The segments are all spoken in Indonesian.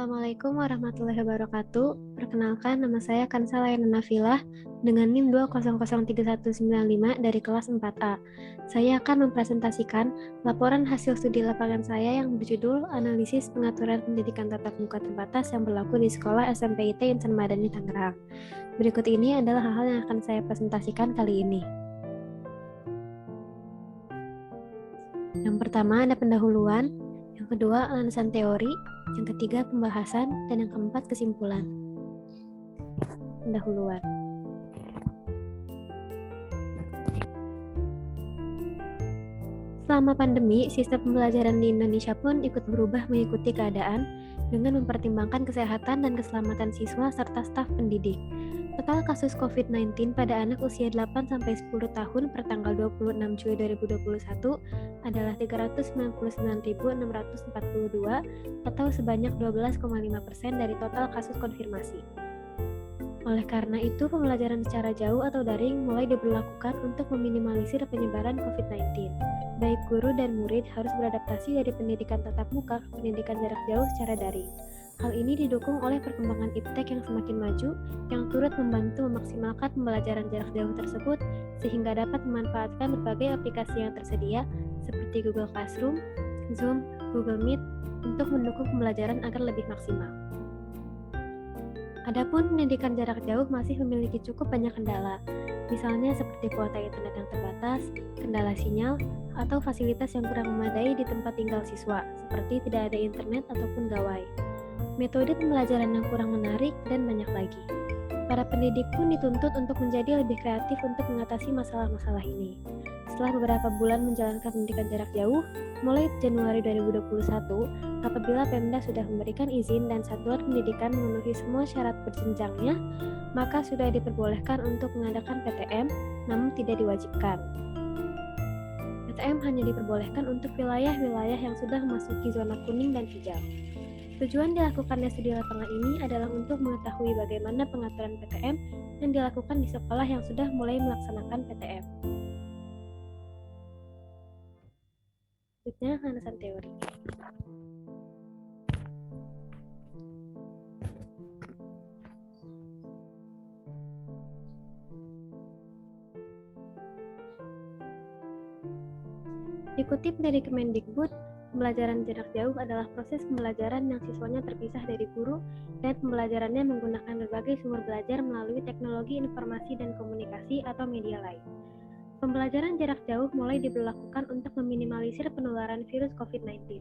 Assalamualaikum warahmatullahi wabarakatuh. Perkenalkan, nama saya Kansa Layan Nafilah dengan NIM 2003195 dari kelas 4A. Saya akan mempresentasikan laporan hasil studi lapangan saya yang berjudul Analisis Pengaturan Pendidikan Tatap Muka Terbatas yang berlaku di Sekolah SMPIT Insan Madani Tangerang. Berikut ini adalah hal-hal yang akan saya presentasikan kali ini. Yang pertama ada pendahuluan, yang kedua landasan teori, yang ketiga pembahasan, dan yang keempat kesimpulan. Pendahuluan. Selama pandemi, sistem pembelajaran di Indonesia pun ikut berubah mengikuti keadaan dengan mempertimbangkan kesehatan dan keselamatan siswa serta staf pendidik. Total kasus COVID-19 pada anak usia 8-10 tahun per tanggal 26 Juli 2021 adalah 399.642 atau sebanyak 12,5% dari total kasus konfirmasi. Oleh karena itu, pembelajaran secara jauh atau daring mulai diberlakukan untuk meminimalisir penyebaran COVID-19. Baik guru dan murid harus beradaptasi dari pendidikan tatap muka ke pendidikan jarak jauh secara daring. Hal ini didukung oleh perkembangan iptek yang semakin maju, yang turut membantu memaksimalkan pembelajaran jarak jauh tersebut, sehingga dapat memanfaatkan berbagai aplikasi yang tersedia, seperti Google Classroom, Zoom, Google Meet, untuk mendukung pembelajaran agar lebih maksimal. Adapun pendidikan jarak jauh masih memiliki cukup banyak kendala, misalnya seperti kuota internet yang terbatas, kendala sinyal, atau fasilitas yang kurang memadai di tempat tinggal siswa, seperti tidak ada internet ataupun gawai. Metode pembelajaran yang kurang menarik, dan banyak lagi. Para pendidik pun dituntut untuk menjadi lebih kreatif untuk mengatasi masalah-masalah ini. Setelah beberapa bulan menjalankan pendidikan jarak jauh, mulai Januari 2021, apabila Pemda sudah memberikan izin dan satuan pendidikan memenuhi semua syarat berjenjangnya, maka sudah diperbolehkan untuk mengadakan PTM, namun tidak diwajibkan. PTM hanya diperbolehkan untuk wilayah-wilayah yang sudah memasuki zona kuning dan hijau. Tujuan dilakukannya studi lapangan ini adalah untuk mengetahui bagaimana pengaturan PTM yang dilakukan di sekolah yang sudah mulai melaksanakan PTM. Selanjutnya, landasan teori. Dikutip dari Kemendikbud, pembelajaran jarak jauh adalah proses pembelajaran yang siswanya terpisah dari guru dan pembelajarannya menggunakan berbagai sumber belajar melalui teknologi informasi dan komunikasi atau media lain. Pembelajaran jarak jauh mulai diberlakukan untuk meminimalisir penularan virus COVID-19.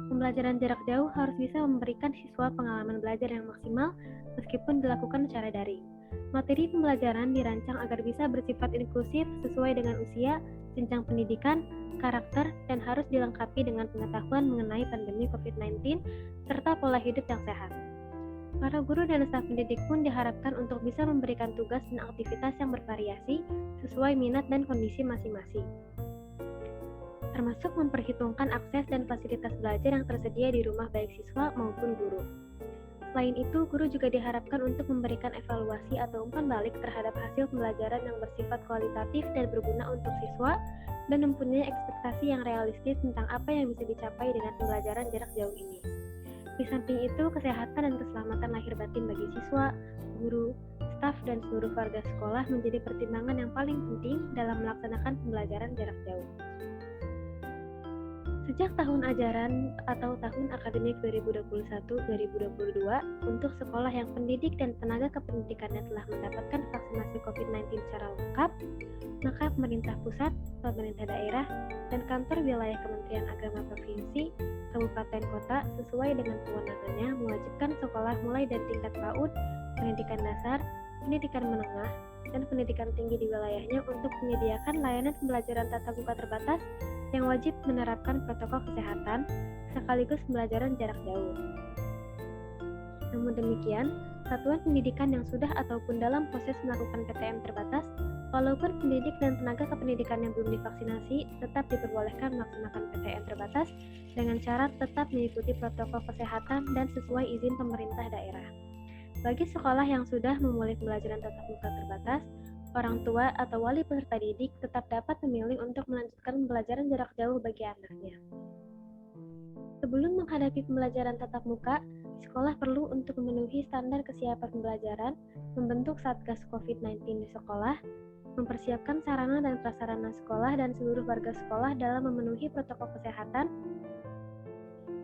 Pembelajaran jarak jauh harus bisa memberikan siswa pengalaman belajar yang maksimal meskipun dilakukan secara daring. Materi pembelajaran dirancang agar bisa bersifat inklusif sesuai dengan usia, jenjang pendidikan, karakter, dan harus dilengkapi dengan pengetahuan mengenai pandemi COVID-19 serta pola hidup yang sehat. Para guru dan staf pendidik pun diharapkan untuk bisa memberikan tugas dan aktivitas yang bervariasi sesuai minat dan kondisi masing-masing, termasuk memperhitungkan akses dan fasilitas belajar yang tersedia di rumah baik siswa maupun guru. Selain itu, guru juga diharapkan untuk memberikan evaluasi atau umpan balik terhadap hasil pembelajaran yang bersifat kualitatif dan berguna untuk siswa, dan mempunyai ekspektasi yang realistis tentang apa yang bisa dicapai dengan pembelajaran jarak jauh ini. Di samping itu, kesehatan dan keselamatan lahir batin bagi siswa, guru, staf, dan seluruh warga sekolah menjadi pertimbangan yang paling penting dalam melaksanakan pembelajaran jarak jauh. Sejak tahun ajaran atau tahun akademik 2021-2022, untuk sekolah yang pendidik dan tenaga kependidikannya telah mendapatkan vaksinasi COVID-19 secara lengkap, maka pemerintah pusat, pemerintah daerah, dan kantor wilayah Kementerian Agama Provinsi, Kabupaten Kota sesuai dengan kewenangannya mewajibkan sekolah mulai dari tingkat PAUD, pendidikan dasar, pendidikan menengah, dan pendidikan tinggi di wilayahnya untuk menyediakan layanan pembelajaran tatap muka terbatas yang wajib menerapkan protokol kesehatan sekaligus pembelajaran jarak jauh. Namun demikian, satuan pendidikan yang sudah ataupun dalam proses melakukan PTM terbatas, walaupun pendidik dan tenaga kependidikan yang belum divaksinasi, tetap diperbolehkan melaksanakan PTM terbatas dengan syarat tetap mengikuti protokol kesehatan dan sesuai izin pemerintah daerah. Bagi sekolah yang sudah memulai pembelajaran tatap muka terbatas, orang tua atau wali peserta didik tetap dapat memilih untuk melanjutkan pembelajaran jarak jauh bagi anaknya. Sebelum menghadapi pembelajaran tatap muka, Sekolah perlu untuk memenuhi standar kesiapan pembelajaran, membentuk Satgas COVID-19 di sekolah, mempersiapkan sarana dan prasarana sekolah dan seluruh warga sekolah dalam memenuhi protokol kesehatan,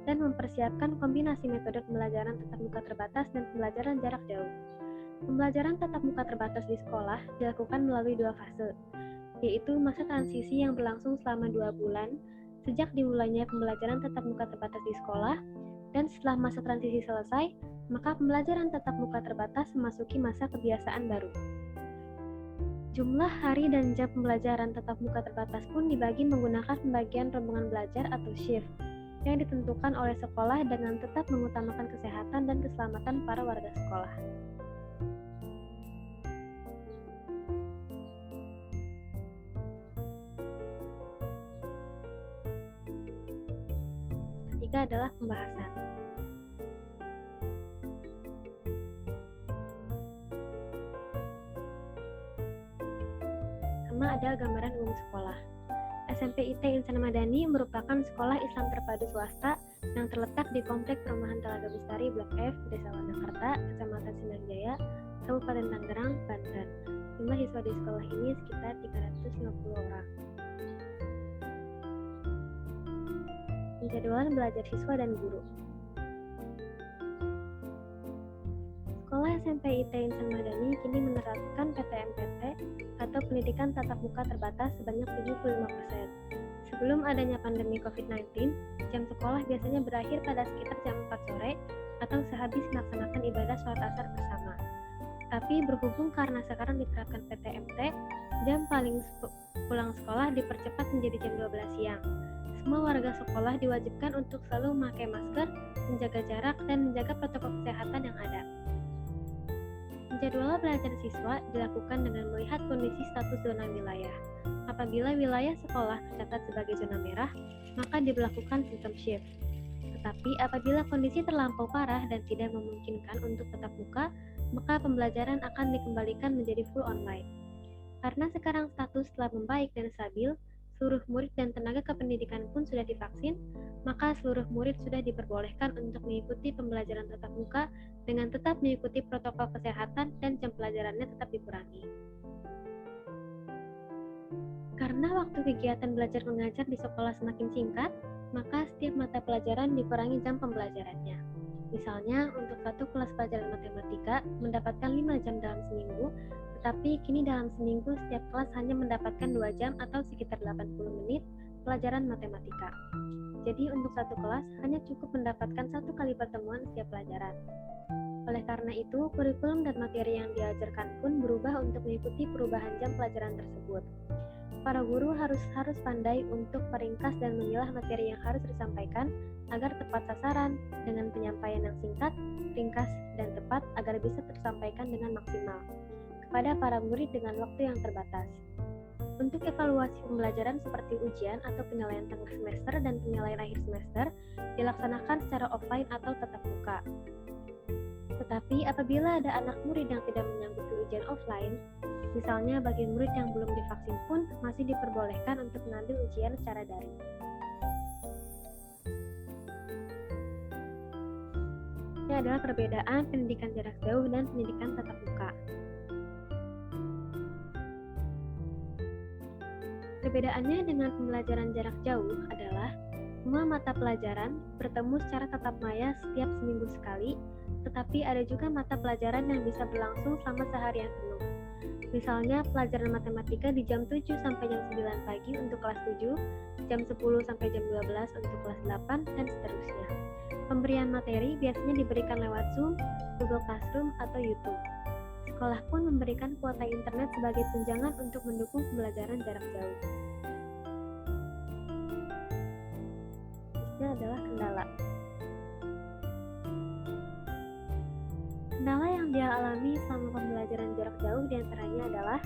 dan mempersiapkan kombinasi metode pembelajaran tatap muka terbatas dan pembelajaran jarak jauh. Pembelajaran tatap muka terbatas di sekolah dilakukan melalui 2 fase, yaitu masa transisi yang berlangsung selama 2 bulan sejak dimulainya pembelajaran tatap muka terbatas di sekolah, dan setelah masa transisi selesai, maka pembelajaran tatap muka terbatas memasuki masa kebiasaan baru. Jumlah hari dan jam pembelajaran tatap muka terbatas pun dibagi menggunakan pembagian rombongan belajar atau shift yang ditentukan oleh sekolah dengan tetap mengutamakan kesehatan dan keselamatan para warga sekolah. Ketiga adalah pembahasan. Pertama ada gambaran umum sekolah. SMP IT Insan Madani merupakan sekolah Islam terpadu swasta yang terletak di Komplek Perumahan Telaga Bestari Blok F, Desa Wanakerta, Kecamatan Sindang Jaya, Kabupaten Tangerang, Banten. Jumlah siswa di sekolah ini sekitar 350 orang. Penjadwalan belajar siswa dan guru. Sekolah SMP IT Insan Madani kini menerapkan PTMPT atau pendidikan tatap muka terbatas sebanyak 75%. Sebelum adanya pandemi COVID-19, jam sekolah biasanya berakhir pada sekitar jam 4 sore atau sehabis melaksanakan ibadah sholat asar bersama. Tapi berhubung karena sekarang diterapkan PTMT, jam paling pulang sekolah dipercepat menjadi jam 12 siang. Semua warga sekolah diwajibkan untuk selalu memakai masker, menjaga jarak, dan menjaga protokol kesehatan yang ada. Penjadwalan belajar siswa dilakukan dengan melihat kondisi status zona wilayah. Apabila wilayah sekolah tercatat sebagai zona merah, maka diberlakukan sistem shift. Tetapi apabila kondisi terlampau parah dan tidak memungkinkan untuk tatap muka, maka pembelajaran akan dikembalikan menjadi full online. Karena sekarang status telah membaik dan stabil, seluruh murid dan tenaga kependidikan pun sudah divaksin, maka seluruh murid sudah diperbolehkan untuk mengikuti pembelajaran tatap muka dengan tetap mengikuti protokol kesehatan dan jam pelajarannya tetap dikurangi. Karena waktu kegiatan belajar mengajar di sekolah semakin singkat, maka setiap mata pelajaran dikurangi jam pembelajarannya. Misalnya, untuk satu kelas pelajaran matematika mendapatkan 5 jam dalam seminggu, tetapi kini dalam seminggu setiap kelas hanya mendapatkan 2 jam atau sekitar 80 menit pelajaran matematika. Jadi untuk satu kelas hanya cukup mendapatkan 1 kali pertemuan setiap pelajaran. Oleh karena itu, kurikulum dan materi yang diajarkan pun berubah untuk mengikuti perubahan jam pelajaran tersebut. Para guru harus pandai untuk meringkas dan memilah materi yang harus disampaikan agar tepat sasaran dengan penyampaian yang singkat, ringkas, dan tepat agar bisa tersampaikan dengan maksimal kepada para murid dengan waktu yang terbatas. Untuk evaluasi pembelajaran seperti ujian atau penilaian tengah semester dan penilaian akhir semester dilaksanakan secara offline atau tatap muka. Tetapi apabila ada anak murid yang tidak menyanggupi ujian offline, misalnya bagi murid yang belum divaksin pun masih diperbolehkan untuk mengambil ujian secara daring. Ini adalah perbedaan pendidikan jarak jauh dan pendidikan tatap muka. Perbedaannya dengan pembelajaran jarak jauh adalah semua mata pelajaran bertemu secara tatap maya setiap seminggu sekali, tetapi ada juga mata pelajaran yang bisa berlangsung selama seharian penuh. Misalnya pelajaran matematika di jam 7 sampai jam 9 pagi untuk kelas 7, jam 10 sampai jam 12 untuk kelas 8, dan seterusnya. Pemberian materi biasanya diberikan lewat Zoom, Google Classroom, atau YouTube. Sekolah pun memberikan kuota internet sebagai tunjangan untuk mendukung pembelajaran jarak jauh. Selanjutnya adalah kendala. Kendala yang dia alami selama pembelajaran jarak jauh diantaranya adalah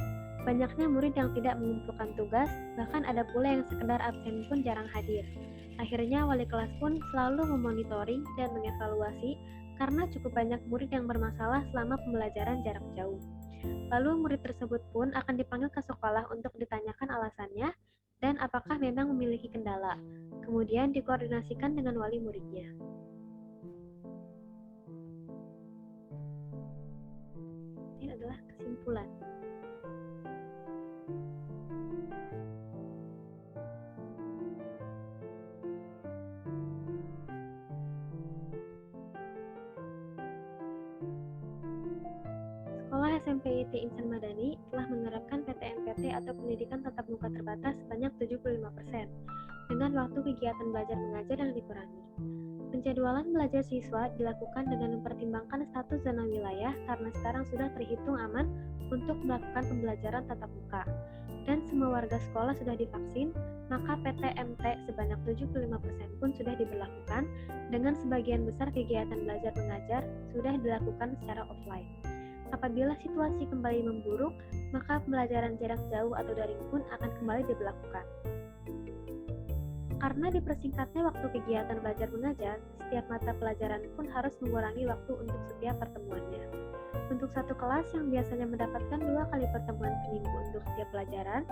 banyaknya murid yang tidak mengumpulkan tugas, bahkan ada pula yang sekedar absen pun jarang hadir. Akhirnya wali kelas pun selalu memonitoring dan mengevaluasi karena cukup banyak murid yang bermasalah selama pembelajaran jarak jauh. Lalu murid tersebut pun akan dipanggil ke sekolah untuk ditanyakan alasannya dan apakah memang memiliki kendala. Kemudian dikoordinasikan dengan wali muridnya. SMPIT Insan Madani telah menerapkan PTMPT atau pendidikan tatap muka terbatas sebanyak 75%, dengan waktu kegiatan belajar mengajar yang dikurangi. Penjadwalan belajar siswa dilakukan dengan mempertimbangkan status zona wilayah karena sekarang sudah terhitung aman untuk melakukan pembelajaran tatap muka. Dan semua warga sekolah sudah divaksin, maka PTMT sebanyak 75% pun sudah diberlakukan, dengan sebagian besar kegiatan belajar mengajar sudah dilakukan secara offline. Apabila situasi kembali memburuk, maka pembelajaran jarak jauh atau daring pun akan kembali diberlakukan. Karena dipersingkatnya waktu kegiatan belajar mengajar, setiap mata pelajaran pun harus mengurangi waktu untuk setiap pertemuannya. Untuk satu kelas yang biasanya mendapatkan 2 kali pertemuan per minggu untuk setiap pelajaran,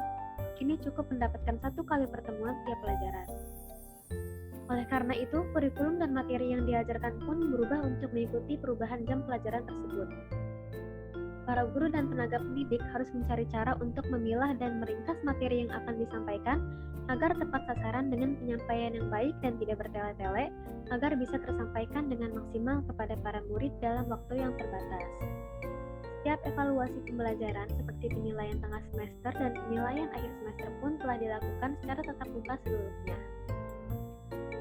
kini cukup mendapatkan 1 kali pertemuan tiap pelajaran. Oleh karena itu, kurikulum dan materi yang diajarkan pun berubah untuk mengikuti perubahan jam pelajaran tersebut. Para guru dan tenaga pendidik harus mencari cara untuk memilah dan meringkas materi yang akan disampaikan agar tepat sasaran dengan penyampaian yang baik dan tidak bertele-tele, agar bisa tersampaikan dengan maksimal kepada para murid dalam waktu yang terbatas. Setiap evaluasi pembelajaran seperti penilaian tengah semester dan penilaian akhir semester pun telah dilakukan secara tatap muka seluruhnya.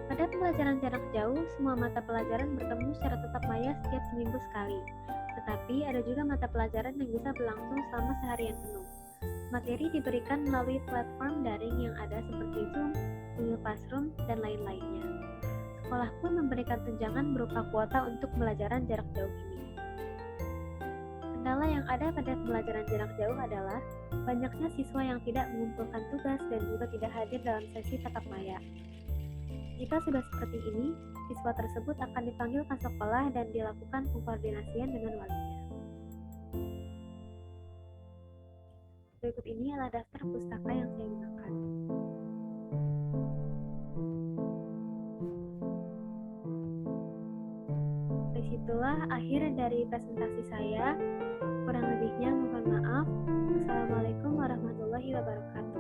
Pada pembelajaran jarak jauh, semua mata pelajaran bertemu secara tatap maya setiap seminggu sekali. Tetapi ada juga mata pelajaran yang bisa berlangsung selama seharian penuh. Materi diberikan melalui platform daring yang ada seperti Zoom, Google Classroom, dan lain-lainnya. Sekolah pun memberikan tunjangan berupa kuota untuk pembelajaran jarak jauh ini. Kendala yang ada pada pembelajaran jarak jauh adalah banyaknya siswa yang tidak mengumpulkan tugas dan juga tidak hadir dalam sesi tatap maya. Jika sudah seperti ini, siswa tersebut akan dipanggil ke sekolah dan dilakukan pengkoordinasian dengan walinya. Berikut ini adalah daftar pustaka yang saya gunakan. Disitulah akhir dari presentasi saya. Kurang lebihnya mohon maaf. Wassalamualaikum warahmatullahi wabarakatuh.